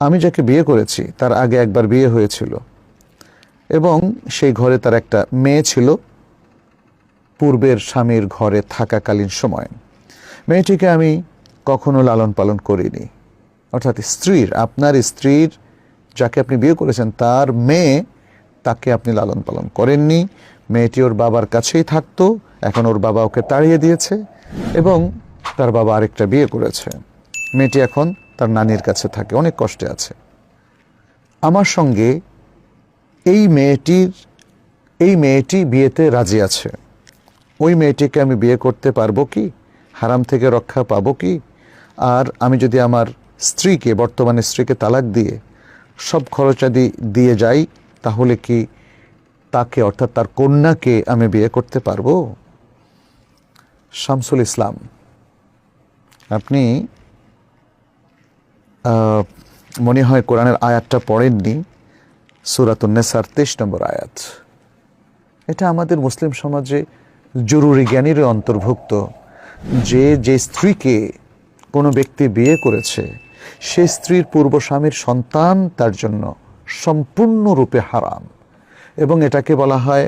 আমি যাকে বিয়ে করেছি তার আগে একবার বিয়ে হয়েছিল এবং সেই ঘরে তার একটা মেয়ে ছিল পূর্বের স্বামীর ঘরে থাকাকালীন সময়। মেয়েটিকে আমি কখনো লালন পালন করিনি, অর্থাৎ আপনার স্ত্রীর যাকে আপনি বিয়ে করেছেন তার মেয়ে, তাকে আপনি লালন পালন করেননি। মেয়েটি ওর বাবার কাছেই থাকতো, এখন ওর বাবা ওকে তাড়িয়ে দিয়েছে এবং তার বাবা আরেকটা বিয়ে করেছে। মেয়েটি এখন তার নানির কাছে থাকে, অনেক কষ্টে আছে। আমার সঙ্গে এই মেয়েটি বিয়েতে রাজি আছে। ওই মেয়েটিকে আমি বিয়ে করতে পারবো কি? হারাম থেকে রক্ষা পাবো কি? আর আমি যদি আমার স্ত্রীকে, বর্তমানে স্ত্রীকে তালাক দিয়ে সব খরচাদি দিয়ে যাই, তাহলে কি তাকে, অর্থাৎ তার কন্যাকে আমি বিয়ে করতে পারবো? শামসুল ইসলাম, আপনি মনে হয় কোরআনের আয়াতটা পড়েননি, সূরাতুন নিসার 23 নম্বর আয়াত। এটা আমাদের মুসলিম সমাজে জরুরি জ্ঞানের অন্তর্ভুক্ত যে স্ত্রীকে কোনো ব্যক্তি বিয়ে করেছে সে স্ত্রীর পূর্ব স্বামীর সন্তান তার জন্য সম্পূর্ণরূপে হারাম, এবং এটাকে বলা হয়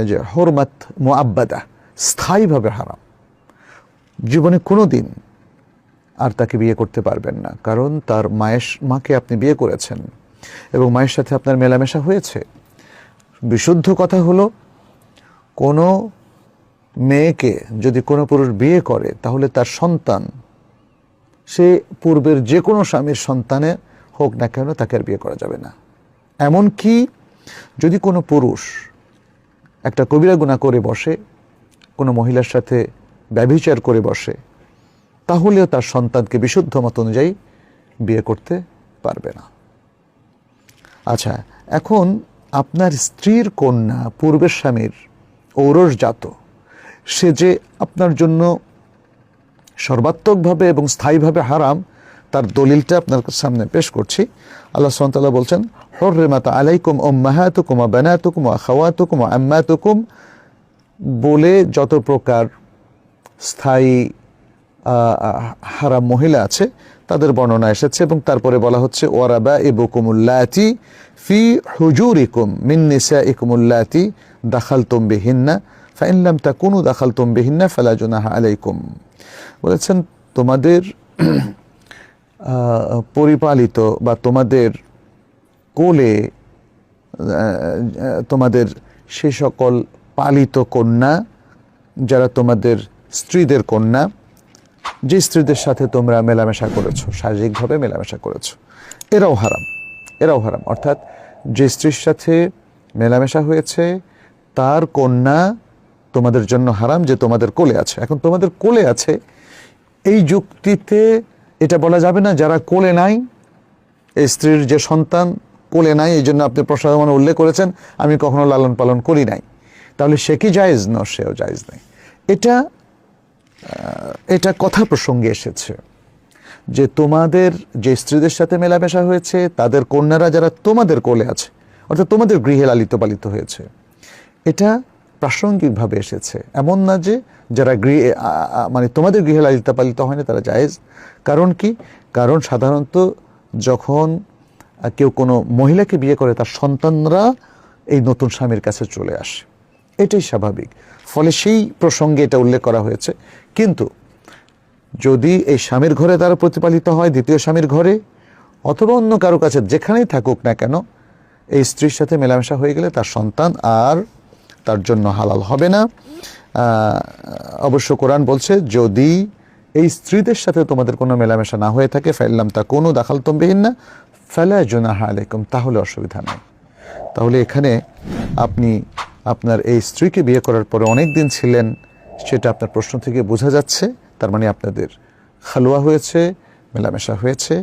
যে হুরমাত মুআব্বাদা, স্থায়ীভাবে হারাম। জীবনে কোনো দিন আর তাকে বিয়ে করতে পারবেন না, কারণ তার মাকে আপনি বিয়ে করেছেন এবং মায়ের সাথে আপনার মেলামেশা হয়েছে। বিশুদ্ধ কথা হলো, কোনো মেয়েকে যদি কোনো পুরুষ বিয়ে করে তাহলে তার সন্তান সে পূর্বের যে কোনো স্বামীর সন্তানে হোক না কেন, তাকে আর বিয়ে করা যাবে না। এমনকি যদি কোনো পুরুষ একটা কবিরা গুনাহ করে বসে, কোনো মহিলার সাথে ব্যভিচার করে বসে, তাহলেও তার সন্তানকে বিশুদ্ধ মত অনুযায়ী বিয়ে করতে পারবে না। আচ্ছা, এখন আপনার স্ত্রীর কন্যা পূর্বের স্বামীর ঔরসজাত, সে যে আপনার জন্য সর্বাত্মকভাবে এবং স্থায়ীভাবে হারাম, তার দলিলটা আপনার সামনে পেশ করছি। আল্লাহ সুবহানাহু ওয়া তাআলা বলছেন, হুররিমাত আলাইকুম উম্মাহাতুকুম ওয়া বানাতুকুম ওয়া আখাওয়াতুকুম ওয়া আম্মাতুকুম, বলে যত প্রকার স্থায়ী হারাম মহিলা আছে তাদের বর্ণনা এসেছে, এবং তারপরে বলা হচ্ছে ওয়ারাবাইবুকুমুল্লাতি ফি হুজুরিকুম মিন নিসাইকুমুল্লাতি দাখালতুম বিহিন্না ফাইন লাম তাকুনু দাখালতুম বিহিন্না ফালা জুনাহা আলাইকুম। বলেছেন, তোমাদের পরিপালিত বা তোমাদের কোলে তোমাদের সে সকল পালিত কন্যা যারা তোমাদের স্ত্রীদের কন্যা, যে স্ত্রীদের সাথে তোমরা মেলামেশা করেছো, শারীরিকভাবে মেলামেশা করেছো, এরাও হারাম। অর্থাৎ যে স্ত্রীর সাথে মেলামেশা হয়েছে তার কন্যা তোমাদের জন্য হারাম, যে তোমাদের কোলে আছে। এখন তোমাদের কোলে আছে, এই যুক্তিতে এটা বলা যাবে না যারা কোলে নাই, এই স্ত্রীর যে সন্তান কোলে নাই, এই জন্য আপনি প্রসঙ্গে উল্লেখ করেছেন আমি কখনো লালন পালন করি নাই, তাহলে সে কি জায়েজ? না, সেও জায়েজ নেই। এটা কথা প্রসঙ্গে এসেছে যে তোমাদের যে স্ত্রীদের সাথে মেলামেশা হয়েছে তাদের কন্যারা যারা তোমাদের কোলে আছে, অর্থাৎ তোমাদের গৃহে লালিত পালিত হয়েছে, এটা প্রাসঙ্গিকভাবে এসেছে। এমন না যে যারা মানে তোমাদের গৃহে লালিত পালিত হয় না তারা জায়েজ। কারণ কি? কারণ সাধারণত যখন কেউ কোনো মহিলাকে বিয়ে করে তার সন্তানরা এই নতুন স্বামীর কাছে চলে আসে, এটাই স্বাভাবিক। ফলে সেই প্রসঙ্গে এটা উল্লেখ করা হয়েছে। কিন্তু যদি এই স্বামীর ঘরে তারা প্রতিপালিত হয়, দ্বিতীয় স্বামীর ঘরে অথবা অন্য কারো কাছে, যেখানেই থাকুক না কেন, এই স্ত্রীর সাথে মেলামেশা হয়ে গেলে তার সন্তান আর তার জন্য হালাল হবে না। অবশ্য কোরআন বলছে, যদি এই স্ত্রীদের সাথে তোমাদের কোনো মেলামেশা না হয়ে থাকে, ফাইল্লাম তাকুনু দাখালতুম বিহিন্না ফালা জুনাহা আলাইকুম, তাহলে অসুবিধা নেই। তাহলে এখানে আপনি আপনার এই স্ত্রীকে বিয়ে করার পরে অনেক দিন ছিলেন, সেটা আপনার প্রশ্ন থেকে বোঝা যাচ্ছে। তার মানে আপনাদের খালুয়া হয়েছে, মেলামেশা হয়েছে।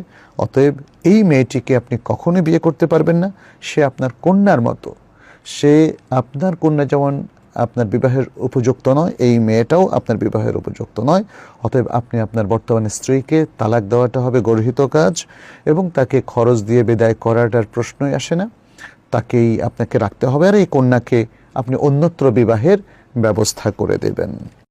অতএব এই মেয়েটিকে আপনি কখনোই বিয়ে করতে পারবেন না। সে আপনার কন্যার মতো, সে আপনার কন্যা যেমন আপনার বিবাহের উপযুক্ত নয়, এই মেয়েটাও আপনার বিবাহের উপযুক্ত নয়। অতএব আপনি আপনার বর্তমান স্ত্রীকে তালাক দেওয়াটা হবে গর্হিত কাজ, এবং তাকে খরচ দিয়ে বিদায় করাটার প্রশ্নই আসে না। তাকেই আপনাকে রাখতে হবে, আর এই কন্যাকে আপনি অন্যত্র বিবাহের ব্যবস্থা করে দেবেন।